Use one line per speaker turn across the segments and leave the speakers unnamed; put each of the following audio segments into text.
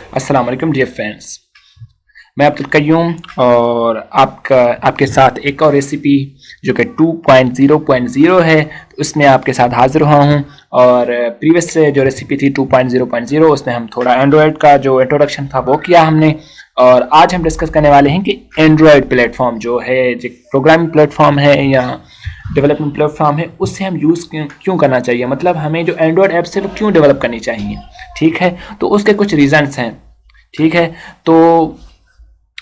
अस्सलाम वालेकुम dear friends. मैं अब्दुल कय्यूम और आपके साथ एक और रेसिपी जो कि 2.0.0 है, तो उसमें आपके साथ हाजिर हुआ हूँ। और प्रीवियस जो रेसिपी थी 2.0.0 उसमें हम थोड़ा एंड्रॉयड का जो इंट्रोडक्शन था वो किया हमने। और आज हम डिस्कस करने वाले हैं कि एंड्रॉयड प्लेटफॉर्म जो है, जो प्रोग्रामिंग प्लेटफॉर्म है या डेवलपमेंट प्लेटफॉर्म है, उससे हम यूज़ क्यों करना चाहिए, मतलब हमें जो एंड्रॉयड ऐप्स है वो क्यों डेवलप करनी चाहिए। ठीक है, तो उसके कुछ रीजंस हैं। ठीक है, तो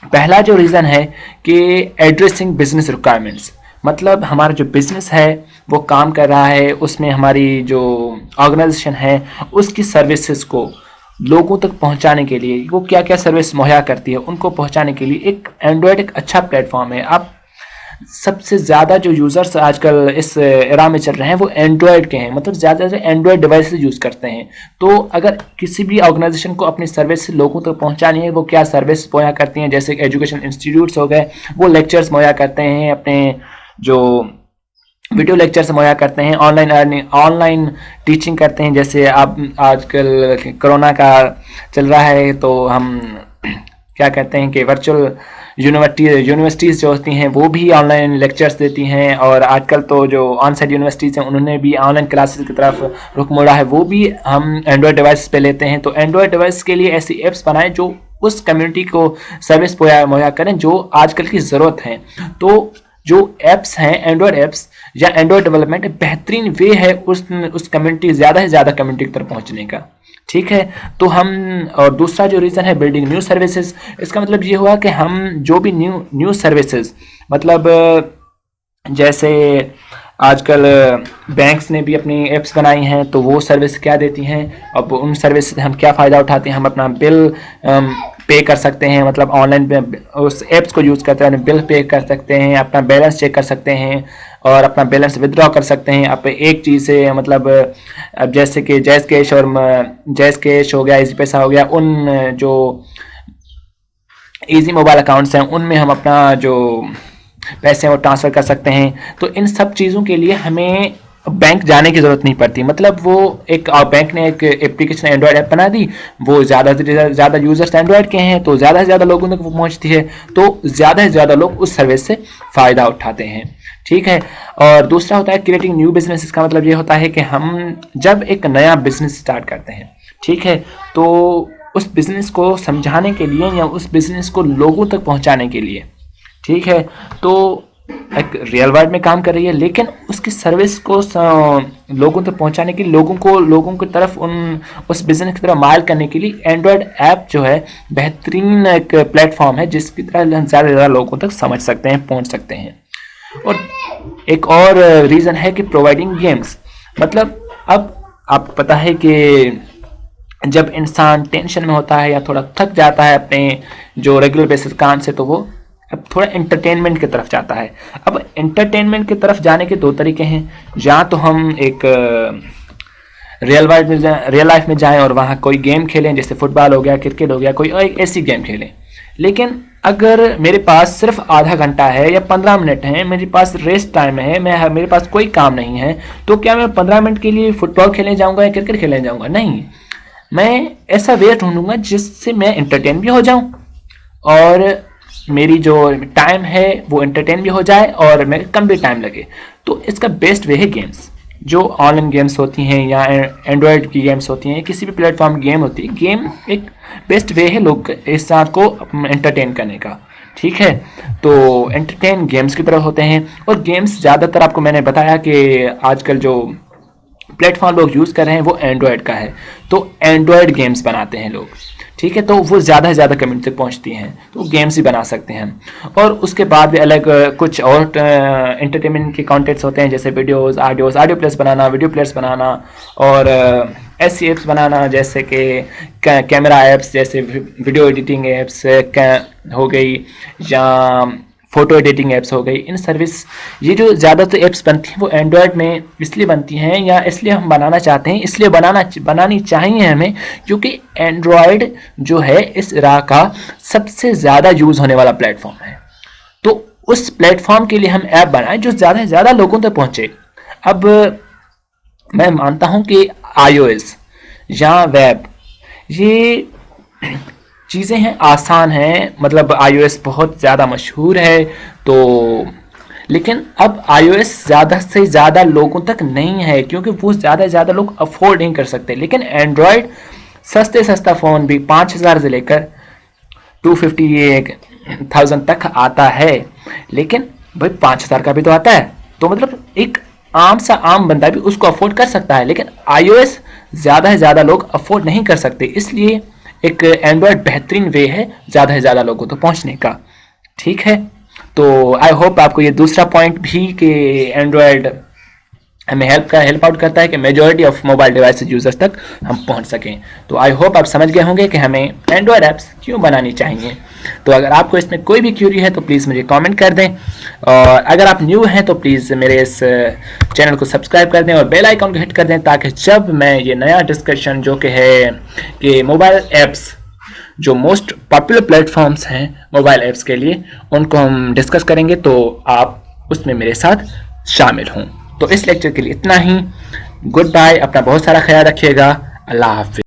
पहला जो रीज़न है कि एड्रेसिंग बिजनेस रिक्वायरमेंट्स, मतलब हमारा जो बिजनेस है वो काम कर रहा है, उसमें हमारी जो ऑर्गेनाइजेशन है उसकी सर्विसेज को लोगों तक पहुंचाने के लिए वो क्या क्या सर्विस मुहैया करती है उनको पहुंचाने के लिए एक एंड्रॉयड एक अच्छा प्लेटफॉर्म है। आप सबसे ज़्यादा जो यूज़र्स आजकल इस एरा में चल रहे हैं वो एंड्रॉयड के हैं, मतलब ज़्यादा से एंड्रॉयड डिवाइसेस यूज़ करते हैं। तो अगर किसी भी ऑर्गेनाइजेशन को अपनी सर्विस लोगों तक पहुंचानी है, वो क्या सर्विस मुहैया करती हैं, जैसे एजुकेशन इंस्टीट्यूट्स हो गए, वो लेक्चर्स मुहैया करते हैं, अपने जो वीडियो लेक्चर्स मुहैया करते हैं, ऑनलाइन अर्निंग ऑनलाइन टीचिंग करते हैं। जैसे आप आजकल कोरोना का चल रहा है तो हम क्या कहते हैं कि वर्चुअल यूनिवर्सिटीज़ जो होती हैं वो भी ऑनलाइन लेक्चर्स देती हैं, और आजकल तो जो ऑन साइट यूनिवर्सिटीज़ हैं उन्होंने भी ऑनलाइन क्लासेस की तरफ रुख मोड़ा है, वो भी हम एंड्रॉयड डिवाइस पे लेते हैं। तो एंड्रॉयड डिवाइस के लिए ऐसी एप्स बनाएं जो उस कम्युनिटी को सर्विस मुहैया करें जो आजकल की ज़रूरत है। तो जो एप्स हैं, एंड्रॉयड एप्स या एंड्रॉयड डेवलपमेंट बेहतरीन वे है उस कम्युनिटी, ज़्यादा से ज़्यादा कम्युनिटी की तरफ पहुँचने का। ठीक है, तो हम, और दूसरा जो रीज़न है बिल्डिंग न्यू सर्विसेज। इसका मतलब ये हुआ कि हम जो भी न्यू सर्विसेज, मतलब जैसे आजकल बैंक्स ने भी अपनी एप्स बनाई हैं, तो वो सर्विस क्या देती हैं, अब उन सर्विस से हम क्या फ़ायदा उठाते हैं। हम अपना बिल पे कर सकते हैं, मतलब ऑनलाइन उस एप्स को यूज़ करते हैं बिल पे कर सकते हैं, अपना बैलेंस चेक कर सकते हैं और अपना बैलेंस विदड्रॉ कर सकते हैं। अब एक चीज़ से, मतलब अब जैसे कि जैज़ कैश हो गया, इजी पैसा हो गया, उन जो इजी मोबाइल अकाउंट्स हैं उनमें हम अपना जो पैसे वो ट्रांसफ़र कर सकते हैं। तो इन सब चीज़ों के लिए हमें बैंक जाने की ज़रूरत नहीं पड़ती। मतलब वो एक बैंक ने एक एप्लीकेशन एंड्रॉयड ऐप बना दी, वो ज़्यादा से ज़्यादा यूज़र्स एंड्रॉयड के हैं तो ज़्यादा से ज़्यादा लोगों तक वो पहुँचती है, तो ज़्यादा से ज़्यादा लोग उस सर्विस से फ़ायदा उठाते हैं। ठीक है, और दूसरा होता है क्रिएटिंग न्यू बिजनेस। इसका मतलब ये होता है कि हम जब एक नया बिजनेस स्टार्ट करते हैं, ठीक है, तो उस बिज़नेस को समझाने के लिए या उस बिज़नेस को लोगों तक पहुँचाने के लिए, ठीक है, तो एक रियल वर्ल्ड में काम कर रही है, लेकिन उसकी सर्विस को लोगों तक पहुंचाने के लिए, लोगों की तरफ उस बिजनेस की तरफ माइल करने के लिए एंड्रॉयड ऐप जो है बेहतरीन एक प्लेटफॉर्म है जिसकी तरह ज़्यादा से ज़्यादा लोगों तक समझ सकते हैं, पहुंच सकते हैं। और एक और रीज़न है कि प्रोवाइडिंग गेम्स, मतलब अब आपको पता है कि जब इंसान टेंशन में होता है या थोड़ा थक जाता है अपने जो रेगुलर बेसिस काम से, तो वो अब थोड़ा एंटरटेनमेंट की तरफ जाता है। अब एंटरटेनमेंट की तरफ जाने के दो तरीके हैं, या तो हम एक रियल लाइफ में जाएं और वहाँ कोई गेम खेलें, जैसे फुटबॉल हो गया, क्रिकेट हो गया, कोई एक ऐसी गेम खेलें। लेकिन अगर मेरे पास सिर्फ आधा घंटा है या 15 मिनट है, मेरे पास रेस्ट टाइम है, मेरे पास कोई काम नहीं है, तो क्या मैं 15 मिनट के लिए फुटबॉल खेलने जाऊँगा या क्रिकेट खेलने जाऊँगा? नहीं, मैं ऐसा वे ढूंढूंगा जिससे मैं एंटरटेन भी हो जाऊँ और मेरी जो टाइम है वो एंटरटेन भी हो जाए और मेरे कम भी टाइम लगे। तो इसका बेस्ट वे है गेम्स, जो ऑनलाइन गेम्स होती हैं या एंड्रॉयड की गेम्स होती हैं, किसी भी प्लेटफॉर्म की गेम होती है। गेम एक बेस्ट वे है लोग इस साथ को एंटरटेन करने का। ठीक है, तो एंटरटेन गेम्स की तरफ होते हैं, और गेम्स ज़्यादातर आपको मैंने बताया कि आजकल जो प्लेटफॉर्म लोग यूज़ कर रहे हैं वो एंड्रॉयड का है, तो एंड्रॉयड गेम्स बनाते हैं लोग। ठीक है, तो वो ज़्यादा से ज़्यादा कम्युनिटी तक पहुँचती हैं, तो गेम्स ही बना सकते हैं। और उसके बाद भी अलग कुछ और एंटरटेनमेंट के कंटेंट्स होते हैं, जैसे वीडियोस, ऑडियो प्लेयर्स बनाना, वीडियो प्लेयर्स बनाना, और ऐसी एप्स बनाना जैसे कि कैमरा एप्स, जैसे वीडियो एडिटिंग एप्स हो गई या फ़ोटो एडिटिंग ऐप्स हो गई। इन सर्विस, ये जो ज़्यादातर ऐप्स बनती हैं वो एंड्रॉयड में इसलिए बनती हैं, या इसलिए हम बनाना चाहते हैं, इसलिए बनानी चाहिए हमें, क्योंकि एंड्रॉयड जो है इस राह का सबसे ज़्यादा यूज़ होने वाला प्लेटफॉर्म है। तो उस प्लेटफॉर्म के लिए हम ऐप बनाएं जो ज़्यादा से ज़्यादा लोगों तक पहुँचे। अब मैं मानता हूँ कि iOS या वेब, ये चीज़ें हैं आसान हैं, मतलब iOS बहुत ज़्यादा मशहूर है, तो लेकिन अब iOS ज़्यादा से ज़्यादा लोगों तक नहीं है क्योंकि वो ज़्यादा से ज़्यादा लोग अफोर्ड नहीं कर सकते। लेकिन एंड्रॉयड सस्ता फ़ोन भी 5,000 से लेकर 250,000 तक आता है। लेकिन भाई 5,000 का भी तो आता है, तो मतलब एक आम बंदा भी उसको अफोर्ड कर सकता है। लेकिन iOS ज़्यादा से ज़्यादा लोग अफोर्ड नहीं कर सकते, इसलिए एक एंड्रॉयड बेहतरीन वे है ज़्यादा से ज़्यादा लोगों तक पहुंचने का। ठीक है, तो आई होप आपको ये दूसरा पॉइंट भी कि एंड्रॉयड हमें हेल्प आउट करता है कि majority of mobile devices users तक हम पहुंच सकें। तो आई होप आप समझ गए होंगे कि हमें एंड्रॉयड ऐप्स क्यों बनानी चाहिए। तो अगर आपको इसमें कोई भी क्यूरी है तो प्लीज़ मुझे कमेंट कर दें, और अगर आप न्यू हैं तो प्लीज़ मेरे इस चैनल को सब्सक्राइब कर दें और बेल आइकन को हिट कर दें, ताकि जब मैं ये नया डिस्कशन जो कि है कि मोबाइल ऐप्स जो मोस्ट पॉपुलर प्लेटफॉर्म्स हैं मोबाइल ऐप्स के लिए, उनको हम डिस्कस करेंगे, तो आप उसमें मेरे साथ शामिल हों। तो इस लेक्चर के लिए इतना ही। गुड बाय, अपना बहुत सारा ख्याल रखिएगा। अल्लाह हाफिज़।